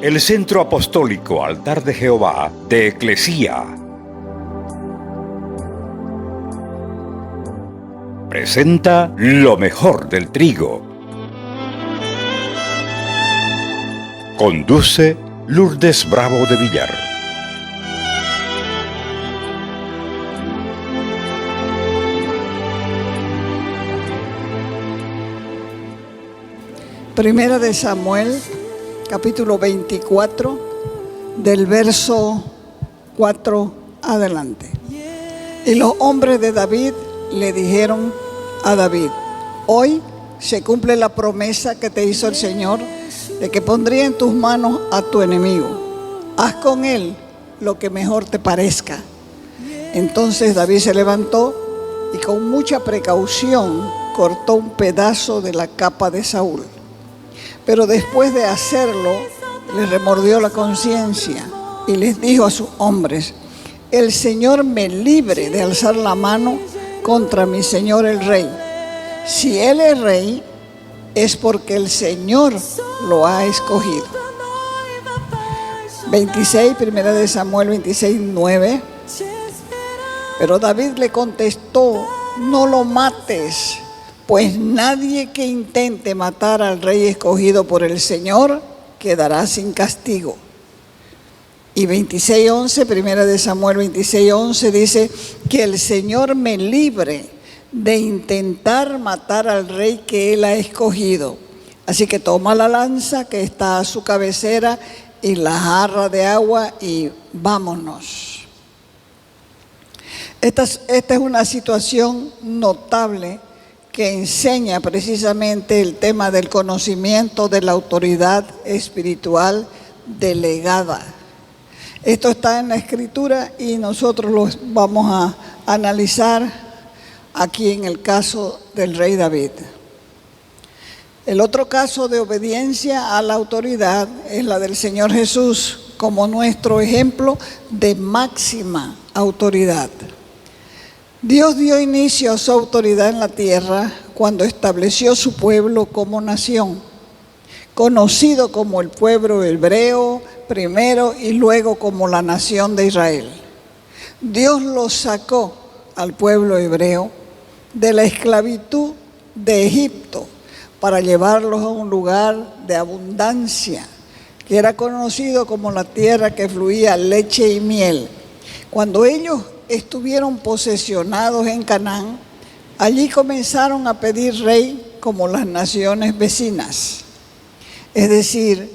el Centro Apostólico Altar de Jehová de Eclesía presenta lo mejor del trigo. Conduce Lourdes Bravo de Villar. Primera de Samuel, capítulo 24, del verso 4 adelante. Y los hombres de David le dijeron a David: hoy se cumple la promesa que te hizo el Señor de que pondría en tus manos a tu enemigo. Haz con él lo que mejor te parezca. Entonces David se levantó y con mucha precaución cortó un pedazo de la capa de Saúl. Pero después de hacerlo, les remordió la conciencia y les dijo a sus hombres: el Señor me libre de alzar la mano contra mi Señor el rey. Si él es rey, es porque el Señor lo ha escogido. 26, primera de Samuel 26, 9. Pero David le contestó: no lo mates, pues nadie que intente matar al rey escogido por el Señor quedará sin castigo. Y 26:11, primera de Samuel 26:11 dice: que el Señor me libre de intentar matar al rey que él ha escogido. Así que toma la lanza que está a su cabecera y la jarra de agua y vámonos. Esta es una situación notable que enseña precisamente el tema del conocimiento de la autoridad espiritual delegada. Esto está en la Escritura y nosotros lo vamos a analizar aquí en el caso del rey David. El otro caso de obediencia a la autoridad es la del Señor Jesús como nuestro ejemplo de máxima autoridad. Dios dio inicio a su autoridad en la tierra cuando estableció su pueblo como nación, conocido como el pueblo hebreo primero y luego como la nación de Israel. Dios los sacó al pueblo hebreo de la esclavitud de Egipto para llevarlos a un lugar de abundancia que era conocido como la tierra que fluía leche y miel. Cuando ellos estuvieron posesionados en Canaán, allí comenzaron a pedir rey como las naciones vecinas. Es decir,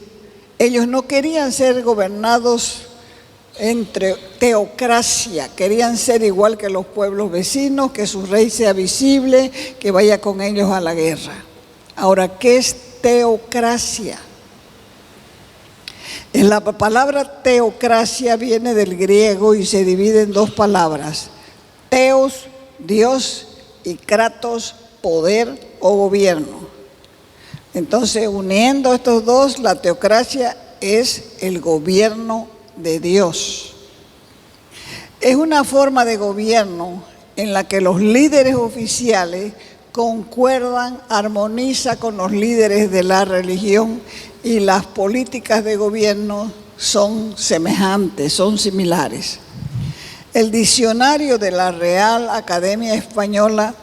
ellos no querían ser gobernados entre teocracia, querían ser igual que los pueblos vecinos, que su rey sea visible, que vaya con ellos a la guerra. Ahora, ¿qué es teocracia? La palabra teocracia viene del griego y se divide en dos palabras: teos, Dios, y kratos, poder o gobierno. Entonces, uniendo estos dos, la teocracia es el gobierno de Dios. Es una forma de gobierno en la que los líderes oficiales concuerdan, armonizan con los líderes de la religión y las políticas de gobierno son semejantes, son similares. El diccionario de la Real Academia Española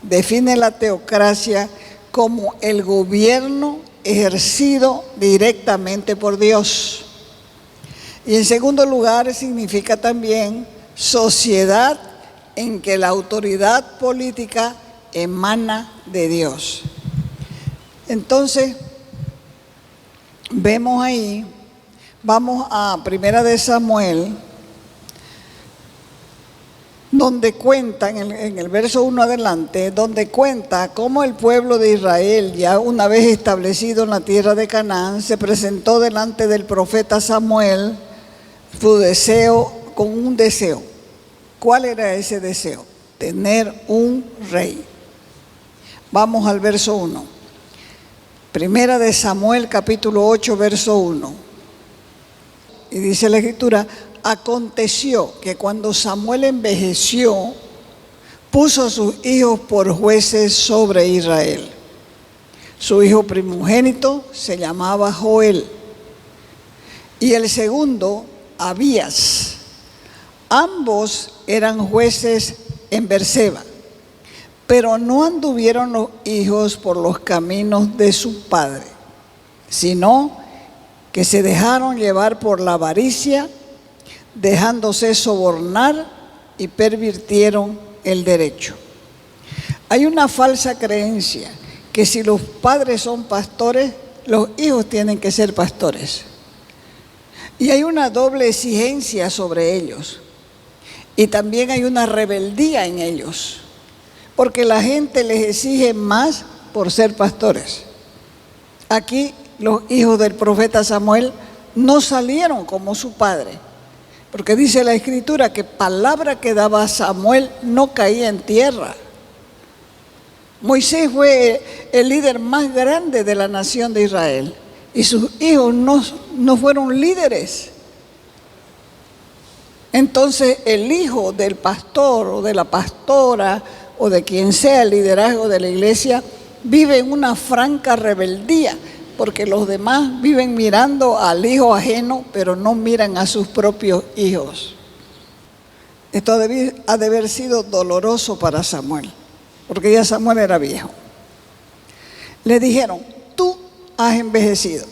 define la teocracia como el gobierno ejercido directamente por Dios. Y en segundo lugar, significa también sociedad en que la autoridad política emana de Dios. Entonces, vemos ahí, vamos a Primera de Samuel, donde cuenta, en el verso 1 adelante, donde cuenta cómo el pueblo de Israel, ya una vez establecido en la tierra de Canaán, se presentó delante del profeta Samuel su deseo, con un deseo. ¿Cuál era ese deseo? Tener un rey. Vamos al verso 1. Primera de Samuel, capítulo 8, verso 1. Y dice la Escritura: aconteció que cuando Samuel envejeció, puso a sus hijos por jueces sobre Israel. Su hijo primogénito se llamaba Joel. y el segundo, Abías. Ambos eran jueces en Berseba, pero no anduvieron los hijos por los caminos de su padre, sino que se dejaron llevar por la avaricia, dejándose sobornar y pervirtieron el derecho. Hay una falsa creencia que si los padres son pastores, los hijos tienen que ser pastores. Y hay una doble exigencia sobre ellos. Y también hay una rebeldía en ellos, porque la gente les exige más por ser pastores. Aquí los hijos del profeta Samuel no salieron como su padre, porque dice la Escritura que palabra que daba Samuel no caía en tierra. Moisés fue el líder más grande de la nación de Israel y sus hijos no fueron líderes. Entonces el hijo del pastor o de la pastora o de quien sea el liderazgo de la iglesia vive en una franca rebeldía, porque los demás viven mirando al hijo ajeno, pero no miran a sus propios hijos. Esto ha de haber sido doloroso para Samuel, porque ya Samuel era viejo. Le dijeron: tú has envejecido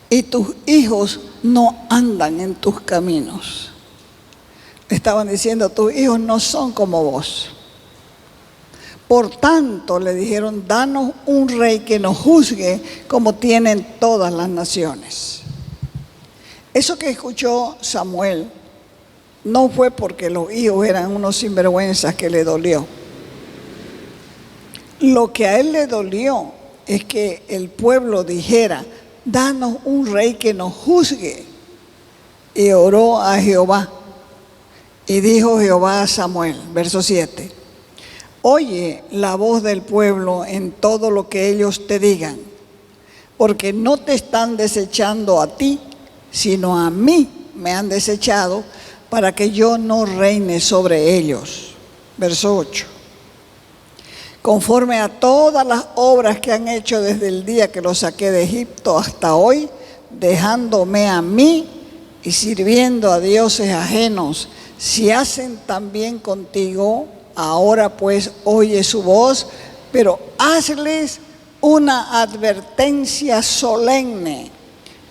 y tus hijos no andan en tus caminos. Estaban diciendo: tus hijos no son como vos. Por tanto, le dijeron: danos un rey que nos juzgue como tienen todas las naciones. Eso que escuchó Samuel no fue porque los hijos eran unos sinvergüenzas que le dolió. Lo que a él le dolió es que el pueblo dijera: danos un rey que nos juzgue. Y oró a Jehová. Y dijo Jehová a Samuel, verso 7, oye la voz del pueblo en todo lo que ellos te digan, porque no te están desechando a ti, sino a mí me han desechado, para que yo no reine sobre ellos. Verso 8. Conforme a todas las obras que han hecho desde el día que los saqué de Egipto hasta hoy, dejándome a mí y sirviendo a dioses ajenos, si hacen también contigo, ahora pues oye su voz, pero hazles una advertencia solemne.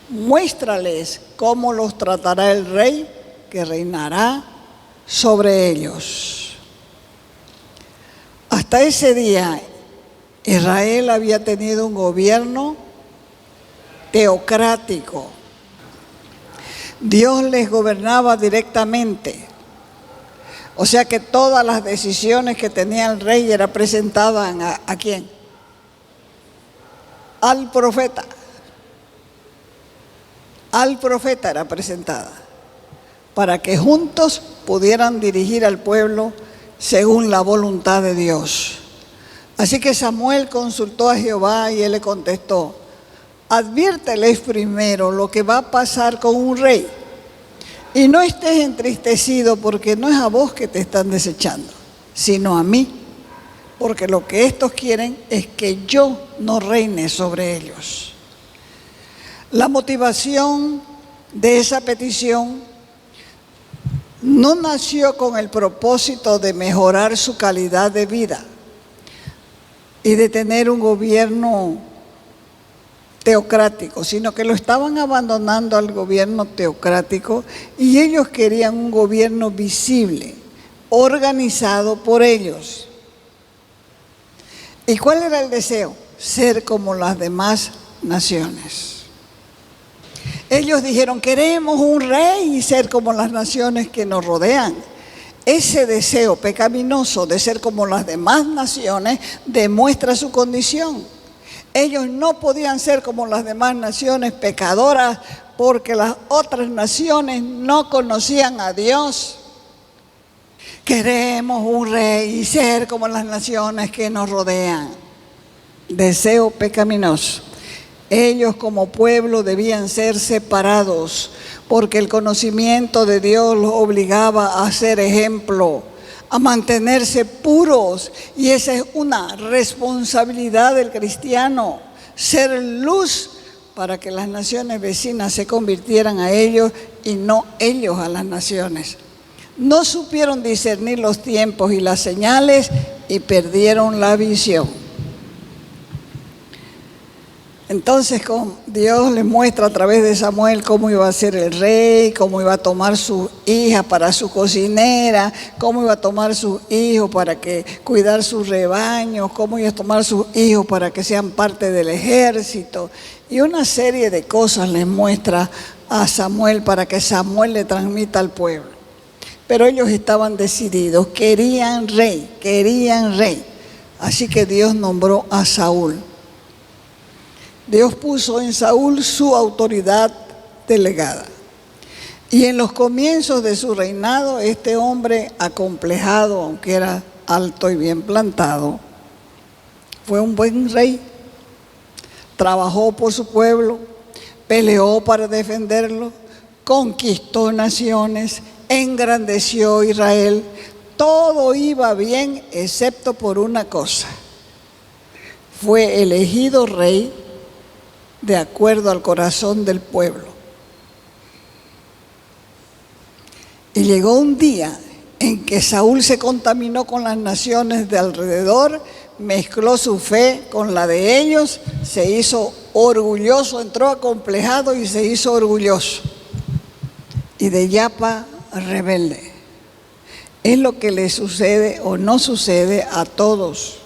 Muéstrales cómo los tratará el rey que reinará sobre ellos. Hasta ese día, Israel había tenido un gobierno teocrático. Dios les gobernaba directamente. O sea que todas las decisiones que tenía el rey eran presentadas ¿a quién? Al profeta. Al profeta era presentada, para que juntos pudieran dirigir al pueblo según la voluntad de Dios. Así que Samuel consultó a Jehová y él le contestó: adviérteles primero lo que va a pasar con un rey. Y no estés entristecido, porque no es a vos que te están desechando, sino a mí, porque lo que estos quieren es que yo no reine sobre ellos. La motivación de esa petición no nació con el propósito de mejorar su calidad de vida y de tener un gobierno teocrático, sino que lo estaban abandonando al gobierno teocrático y ellos querían un gobierno visible, organizado por ellos. ¿Y cuál era el deseo? Ser como las demás naciones. Ellos dijeron: queremos un rey y ser como las naciones que nos rodean. Ese deseo pecaminoso de ser como las demás naciones demuestra su condición. Ellos no podían ser como las demás naciones pecadoras, porque las otras naciones no conocían a Dios. Queremos un rey y ser como las naciones que nos rodean. Deseo pecaminoso. Ellos como pueblo debían ser separados, porque el conocimiento de Dios los obligaba a ser ejemplo, a mantenerse puros, y esa es una responsabilidad del cristiano, ser luz para que las naciones vecinas se convirtieran a ellos y no ellos a las naciones. No supieron discernir los tiempos y las señales y perdieron la visión. Entonces Dios les muestra a través de Samuel cómo iba a ser el rey, cómo iba a tomar su hija para su cocinera, cómo iba a tomar sus hijos para cuidar sus rebaños, cómo iba a tomar sus hijos para que sean parte del ejército. Y una serie de cosas les muestra a Samuel para que Samuel le transmita al pueblo. Pero ellos estaban decididos, querían rey. Así que Dios nombró a Saúl. Dios puso en Saúl su autoridad delegada. Y en los comienzos de su reinado, este hombre acomplejado, aunque era alto y bien plantado, fue un buen rey. Trabajó por su pueblo, peleó para defenderlo, conquistó naciones, engrandeció a Israel. Todo iba bien excepto por una cosa. Fue elegido rey de acuerdo al corazón del pueblo. Y llegó un día en que Saúl se contaminó con las naciones de alrededor, mezcló su fe con la de ellos, se hizo orgulloso, entró acomplejado y se hizo orgulloso. Y de yapa rebelde. Es lo que le sucede o no sucede a todos.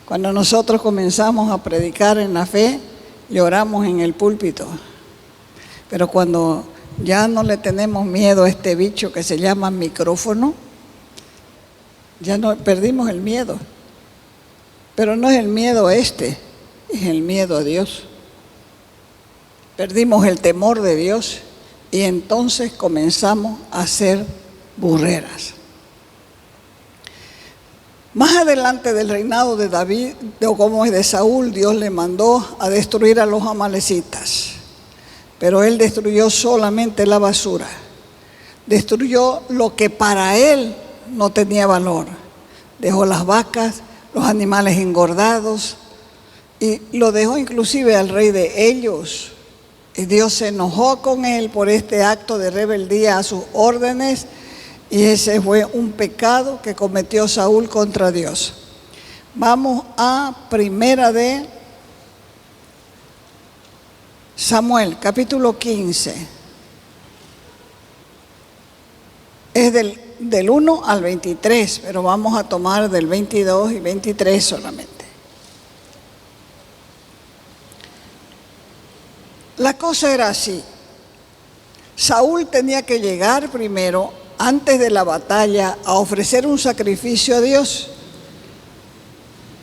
Cuando nosotros comenzamos a predicar en la fe, lloramos en el púlpito, pero cuando ya no le tenemos miedo a este bicho que se llama micrófono, ya no perdimos el miedo. Pero no es el miedo es el miedo a Dios. Perdimos el temor de Dios y entonces comenzamos a hacer burreras. Más adelante del reinado de David, o como es de Saúl, Dios le mandó a destruir a los amalecitas. Pero él destruyó solamente la basura. Destruyó lo que para él no tenía valor. Dejó las vacas, los animales engordados, y lo dejó inclusive al rey de ellos. Y Dios se enojó con él por este acto de rebeldía a sus órdenes. Y ese fue un pecado que cometió Saúl contra Dios. Vamos a primera de Samuel, capítulo 15. Es del 1 al 23, pero vamos a tomar del 22 y 23 solamente. La cosa era así. Saúl tenía que llegar primero, antes de la batalla, a ofrecer un sacrificio a Dios.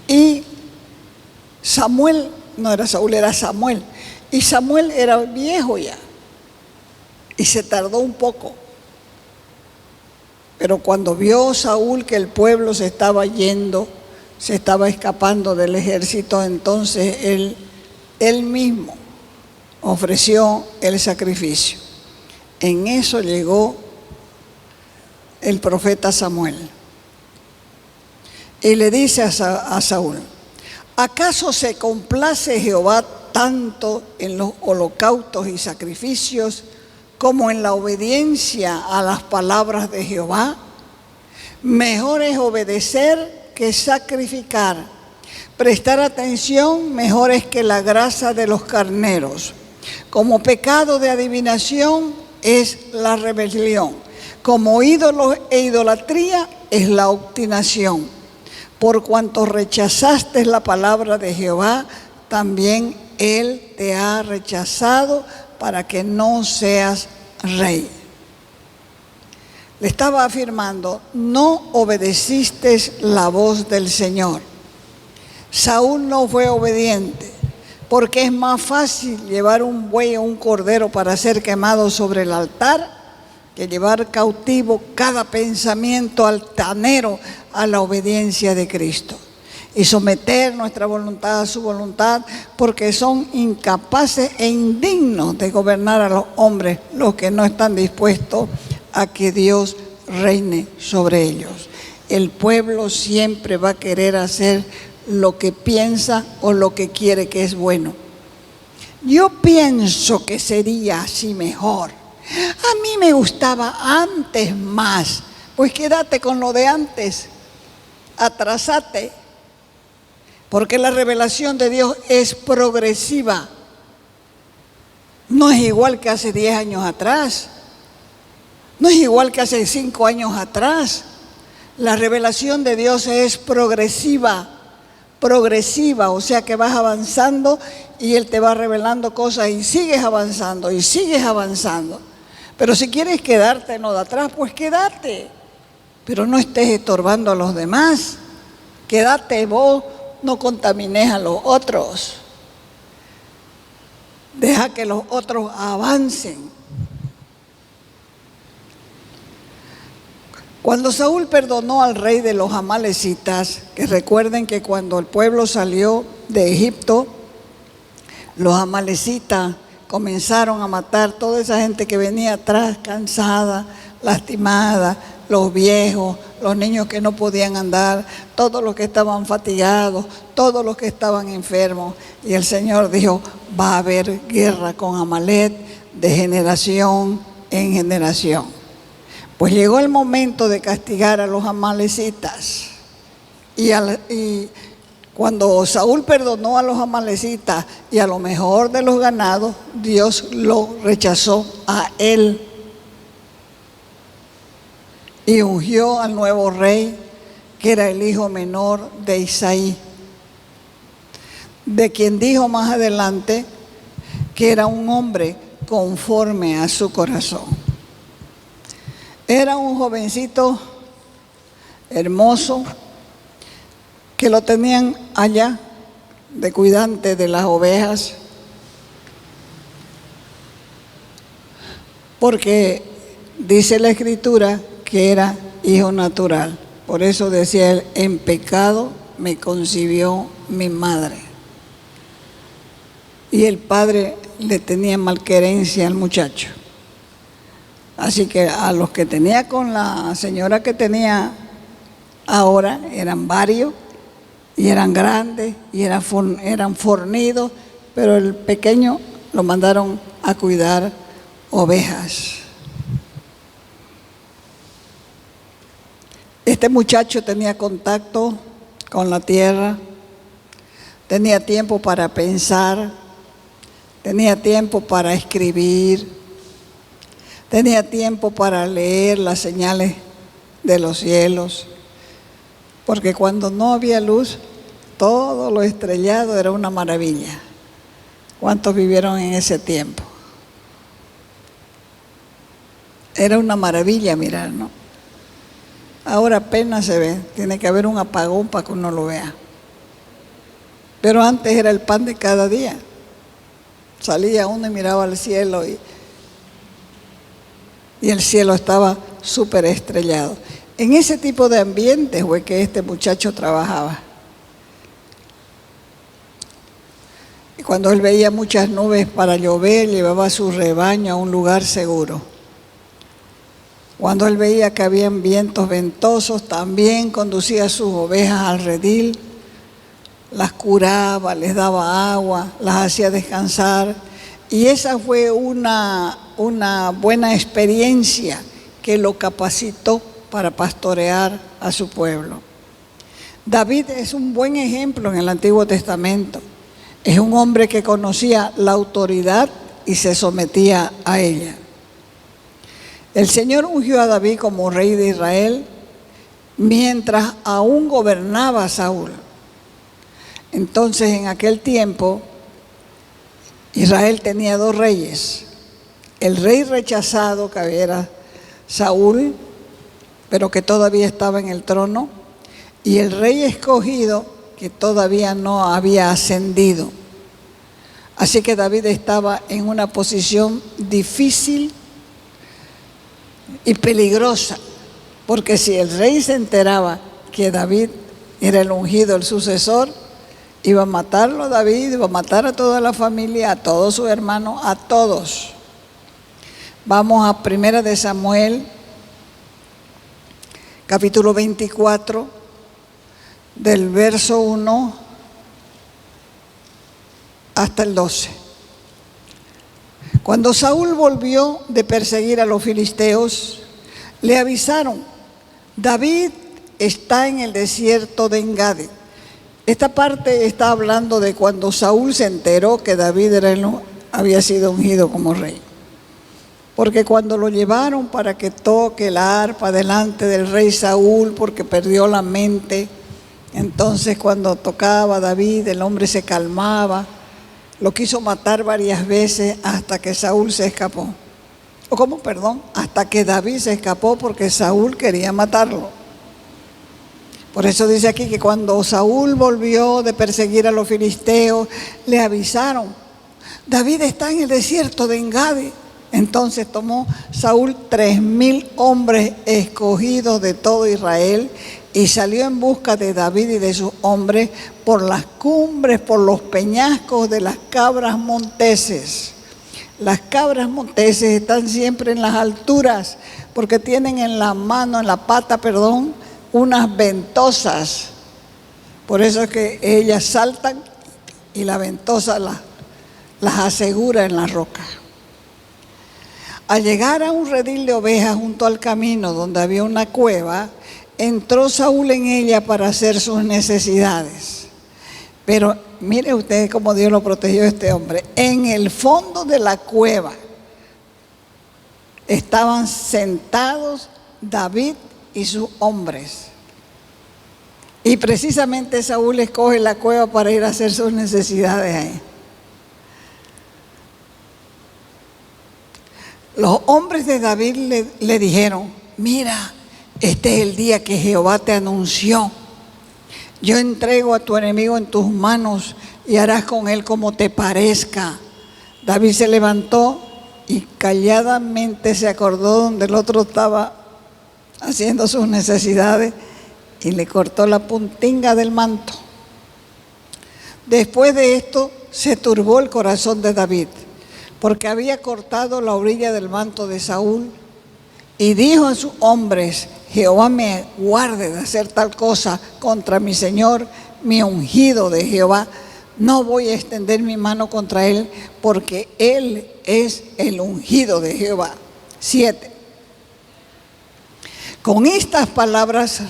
Y Samuel, no era Saúl, era Samuel. Y Samuel era viejo ya. Y se tardó un poco. Pero cuando vio Saúl que el pueblo se estaba yendo, se estaba escapando del ejército, entonces él mismo ofreció el sacrificio. En eso llegó el profeta Samuel y le dice a Saúl: ¿acaso se complace Jehová tanto en los holocaustos y sacrificios como en la obediencia a las palabras de Jehová? Mejor es obedecer que sacrificar. Prestar atención mejor es que la grasa de los carneros. Como pecado de adivinación es la rebelión. Como ídolos e idolatría es la obstinación. Por cuanto rechazaste la palabra de Jehová, también Él te ha rechazado para que no seas rey. Le estaba afirmando: no obedeciste la voz del Señor. Saúl no fue obediente, porque es más fácil llevar un buey o un cordero para ser quemado sobre el altar que llevar cautivo cada pensamiento altanero a la obediencia de Cristo y someter nuestra voluntad a su voluntad, porque son incapaces e indignos de gobernar a los hombres los que no están dispuestos a que Dios reine sobre ellos. El pueblo siempre va a querer hacer lo que piensa o lo que quiere que es bueno. Yo pienso que sería así mejor. A mí me gustaba antes más. Pues quédate con lo de antes, atrasate, porque la revelación de Dios es progresiva. No es igual que hace 10 años atrás, no es igual que hace 5 años atrás. La revelación de Dios es progresiva, o sea que vas avanzando y Él te va revelando cosas y sigues avanzando y sigues avanzando. Pero si quieres quedarte en lo de atrás, pues quédate. Pero no estés estorbando a los demás. Quédate vos, no contamines a los otros. Deja que los otros avancen. Cuando Saúl perdonó al rey de los amalecitas, que recuerden que cuando el pueblo salió de Egipto, los amalecitas comenzaron a matar toda esa gente que venía atrás, cansada, lastimada, los viejos, los niños que no podían andar, todos los que estaban fatigados, todos los que estaban enfermos. Y el Señor dijo, va a haber guerra con Amalec de generación en generación. Pues llegó el momento de castigar a los amalecitas. Y cuando Saúl perdonó a los amalecitas y a lo mejor de los ganados, Dios lo rechazó a él. Y ungió al nuevo rey, que era el hijo menor de Isaí, de quien dijo más adelante que era un hombre conforme a su corazón. Era un jovencito hermoso que lo tenían allá de cuidante de las ovejas, porque dice la Escritura que era hijo natural. Por eso decía él, en pecado me concibió mi madre. Y el padre le tenía malquerencia al muchacho. Así que a los que tenía con la señora que tenía ahora, eran varios, y eran grandes, y eran fornidos, pero el pequeño lo mandaron a cuidar ovejas. Este muchacho tenía contacto con la tierra, tenía tiempo para pensar, tenía tiempo para escribir, tenía tiempo para leer las señales de los cielos, porque cuando no había luz, todo lo estrellado era una maravilla. ¿Cuántos vivieron en ese tiempo? Era una maravilla mirar, ¿no? Ahora apenas se ve, tiene que haber un apagón para que uno lo vea. Pero antes era el pan de cada día. Salía uno y miraba al cielo y el cielo estaba súper estrellado. En ese tipo de ambiente fue que este muchacho trabajaba. Y cuando él veía muchas nubes para llover, llevaba a su rebaño a un lugar seguro. Cuando él veía que habían vientos ventosos, también conducía a sus ovejas al redil, las curaba, les daba agua, las hacía descansar. Y esa fue una buena experiencia que lo capacitó para pastorear a su pueblo. David es un buen ejemplo en el Antiguo Testamento. Es un hombre que conocía la autoridad y se sometía a ella. El Señor ungió a David como rey de Israel mientras aún gobernaba Saúl. Entonces, en aquel tiempo, Israel tenía dos reyes. El rey rechazado, que era Saúl, pero que todavía estaba en el trono, y el rey escogido, que todavía no había ascendido. Así que David estaba en una posición difícil y peligrosa, porque si el rey se enteraba que David era el ungido, el sucesor, iba a matarlo a David, iba a matar a toda la familia, a todos sus hermanos, a todos. Vamos a 1 de Samuel, capítulo 24, del verso 1 hasta el 12. Cuando Saúl volvió de perseguir a los filisteos, le avisaron: David está en el desierto de Engadi. Esta parte está hablando de cuando Saúl se enteró que David había sido ungido como rey. Porque cuando lo llevaron para que toque la arpa delante del rey Saúl, porque perdió la mente, entonces cuando tocaba David, el hombre se calmaba. Lo quiso matar varias veces hasta que Saúl se escapó. Hasta que David se escapó porque Saúl quería matarlo. Por eso dice aquí que cuando Saúl volvió de perseguir a los filisteos, le avisaron: David está en el desierto de Engadi. Entonces tomó Saúl 3,000 hombres escogidos de todo Israel y salió en busca de David y de sus hombres por las cumbres, por los peñascos de las cabras monteses. Las cabras monteses están siempre en las alturas porque tienen en la pata, unas ventosas. Por eso es que ellas saltan y la ventosa las asegura en la roca. Al llegar a un redil de ovejas junto al camino donde había una cueva, entró Saúl en ella para hacer sus necesidades. Pero mire ustedes cómo Dios lo protegió a este hombre. En el fondo de la cueva estaban sentados David y sus hombres. Y precisamente Saúl escoge la cueva para ir a hacer sus necesidades ahí. Los hombres de David le dijeron: mira, este es el día que Jehová te anunció. Yo entrego a tu enemigo en tus manos y harás con él como te parezca. David se levantó y calladamente se acordó donde el otro estaba haciendo sus necesidades y le cortó la puntinga del manto. Después de esto se turbó el corazón de David, porque había cortado la orilla del manto de Saúl, y dijo a sus hombres: Jehová me guarde de hacer tal cosa contra mi señor, mi ungido de Jehová. No voy a extender mi mano contra él, porque él es el ungido de Jehová. 7. Con estas palabras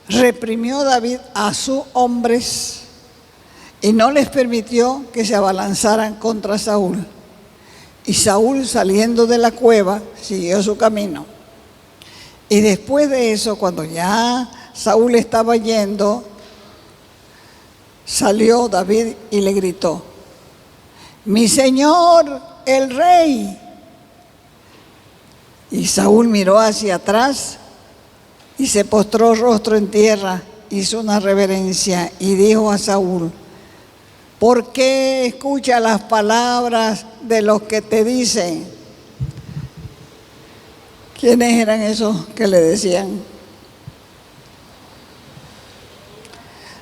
reprimió David a sus hombres y no les permitió que se abalanzaran contra Saúl. Y Saúl, saliendo de la cueva, siguió su camino. Y después de eso, cuando ya Saúl estaba yendo, salió David y le gritó: mi señor, el rey. Y Saúl miró hacia atrás y se postró rostro en tierra, hizo una reverencia y dijo a Saúl: ¿por qué escuchas las palabras de los que te dicen? ¿Quiénes eran esos que le decían?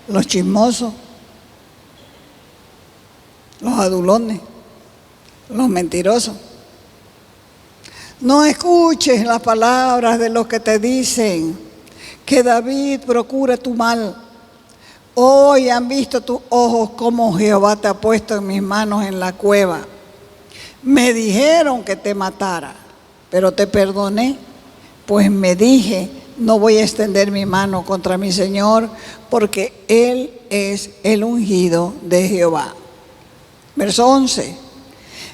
Los chismosos, los adulones, los mentirosos. No escuches las palabras de los que te dicen que David procura tu mal. Hoy han visto tus ojos cómo Jehová te ha puesto en mis manos en la cueva. Me dijeron que te matara, pero te perdoné, pues me dije: no voy a extender mi mano contra mi Señor, porque Él es el ungido de Jehová. Verso 11.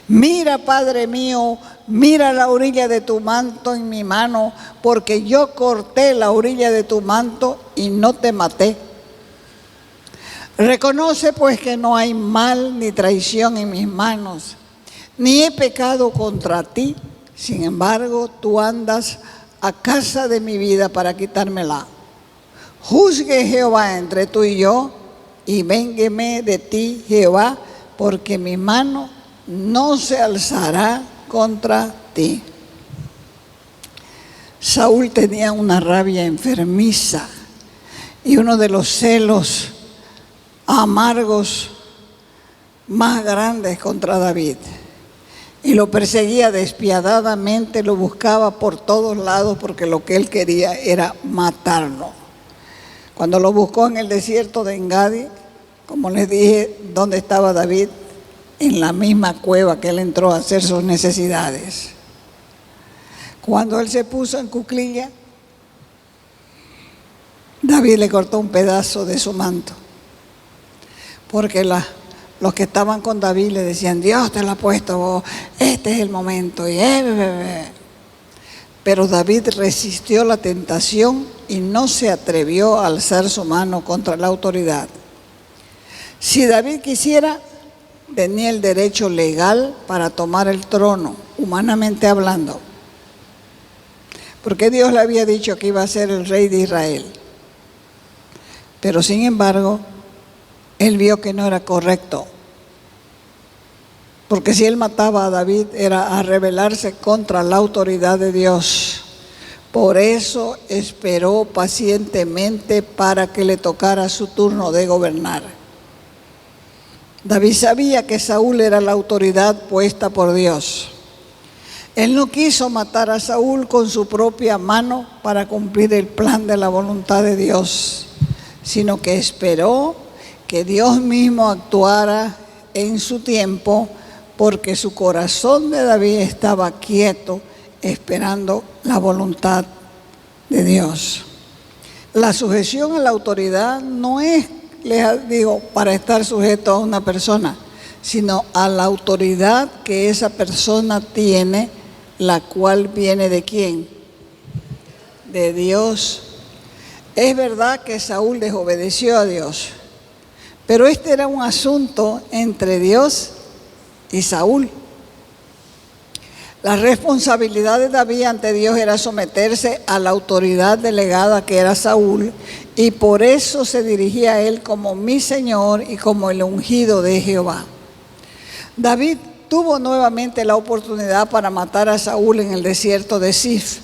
Mira, Padre mío, mira la orilla de tu manto en mi mano, porque yo corté la orilla de tu manto y no te maté. Reconoce pues que no hay mal ni traición en mis manos, ni he pecado contra ti. Sin embargo, tú andas a casa de mi vida para quitármela. Juzgue Jehová entre tú y yo, y véngueme de ti, Jehová, porque mi mano no se alzará contra ti. Saúl tenía una rabia enfermiza y uno de los celos amargos más grandes contra David. Y lo perseguía despiadadamente, lo buscaba por todos lados porque lo que él quería era matarlo. Cuando lo buscó en el desierto de Engadi, como les dije, ¿dónde estaba David? en la misma cueva que él entró a hacer sus necesidades. Cuando él se puso en cuclilla, David le cortó un pedazo de su manto, porque los que estaban con David le decían: Dios te lo ha puesto vos, este es el momento. Pero David resistió la tentación y no se atrevió a alzar su mano contra la autoridad. Si David quisiera, tenía el derecho legal para tomar el trono, humanamente hablando, porque Dios le había dicho que iba a ser el rey de Israel. Pero sin embargo, él vio que no era correcto, porque si él mataba a David era a rebelarse contra la autoridad de Dios. Por eso esperó pacientemente para que le tocara su turno de gobernar. David sabía que Saúl era la autoridad puesta por Dios. Él no quiso matar a Saúl con su propia mano para cumplir el plan de la voluntad de Dios, sino que esperó que Dios mismo actuara en su tiempo, porque su corazón de David estaba quieto, esperando la voluntad de Dios. La sujeción a la autoridad no es, les digo, para estar sujeto a una persona, sino a la autoridad que esa persona tiene, la cual viene ¿de quién? De Dios. Es verdad que Saúl desobedeció a Dios, pero este era un asunto entre Dios y Saúl. La responsabilidad de David ante Dios era someterse a la autoridad delegada que era Saúl, y por eso se dirigía a él como mi Señor y como el ungido de Jehová. David tuvo nuevamente la oportunidad para matar a Saúl en el desierto de Zif.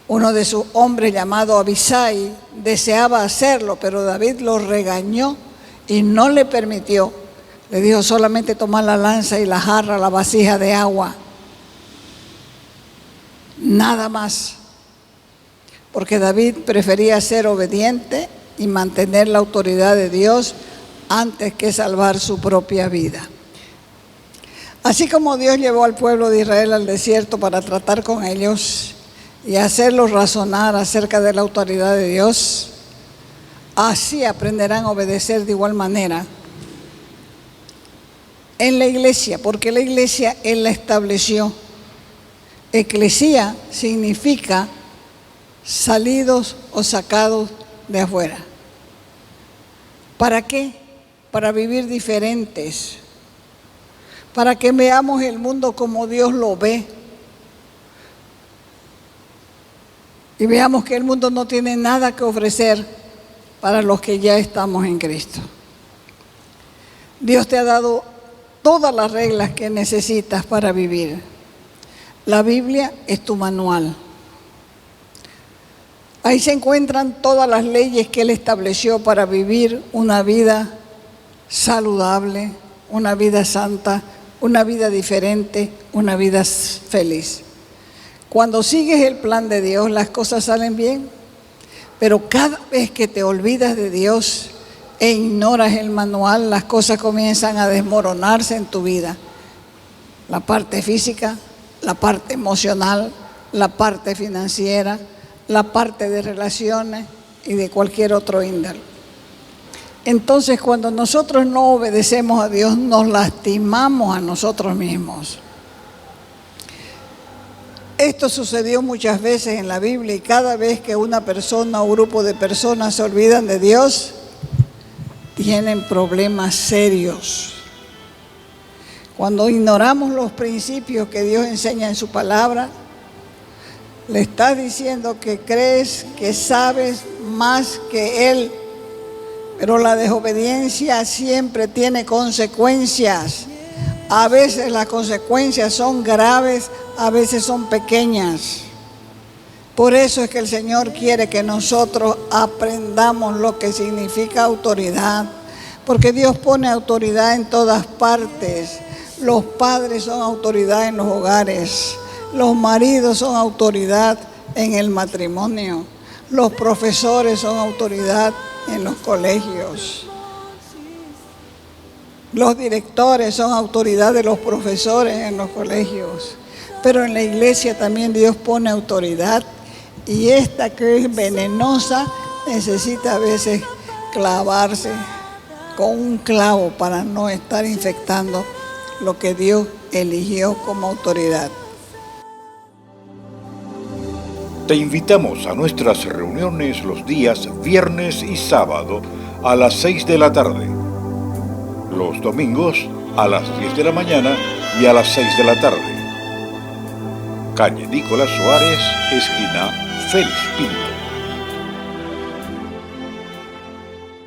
Uno de sus hombres, llamado Abisai, deseaba hacerlo, pero David lo regañó y no le permitió. Le dijo: solamente toma la lanza y la jarra, la vasija de agua, nada más. Porque David prefería ser obediente y mantener la autoridad de Dios antes que salvar su propia vida. Así como Dios llevó al pueblo de Israel al desierto para tratar con ellos y hacerlos razonar acerca de la autoridad de Dios, así aprenderán a obedecer de igual manera en la iglesia, porque la iglesia Él la estableció. Eclesía significa salidos o sacados de afuera. ¿Para qué? Para vivir diferentes, para que veamos el mundo como Dios lo ve y veamos que el mundo no tiene nada que ofrecer para los que ya estamos en Cristo. Dios te ha dado todas las reglas que necesitas para vivir. La Biblia es tu manual. Ahí se encuentran todas las leyes que Él estableció para vivir una vida saludable, una vida santa, una vida diferente, una vida feliz. Cuando sigues el plan de Dios, las cosas salen bien. Pero cada vez que te olvidas de Dios e ignoras el manual, las cosas comienzan a desmoronarse en tu vida. La parte física, la parte emocional, la parte financiera, la parte de relaciones y de cualquier otro índole. Entonces, cuando nosotros no obedecemos a Dios, nos lastimamos a nosotros mismos. Esto sucedió muchas veces en la Biblia, y cada vez que una persona o grupo de personas se olvidan de Dios, tienen problemas serios. Cuando ignoramos los principios que Dios enseña en su palabra, le estás diciendo que crees que sabes más que Él, pero la desobediencia siempre tiene consecuencias. A veces las consecuencias son graves, a veces son pequeñas. Por eso es que el Señor quiere que nosotros aprendamos lo que significa autoridad, porque Dios pone autoridad en todas partes. Los padres son autoridad en los hogares, los maridos son autoridad en el matrimonio, los profesores son autoridad en los colegios. Los directores son autoridad de los profesores en los colegios, pero en la iglesia también Dios pone autoridad, y esta que es venenosa necesita a veces clavarse con un clavo para no estar infectando lo que Dios eligió como autoridad. Te invitamos a nuestras reuniones los días viernes y sábado a las 6 de la tarde. Los domingos a las 10 de la mañana y a las 6 de la tarde. Calle Nicolás Suárez, esquina Félix Pinto.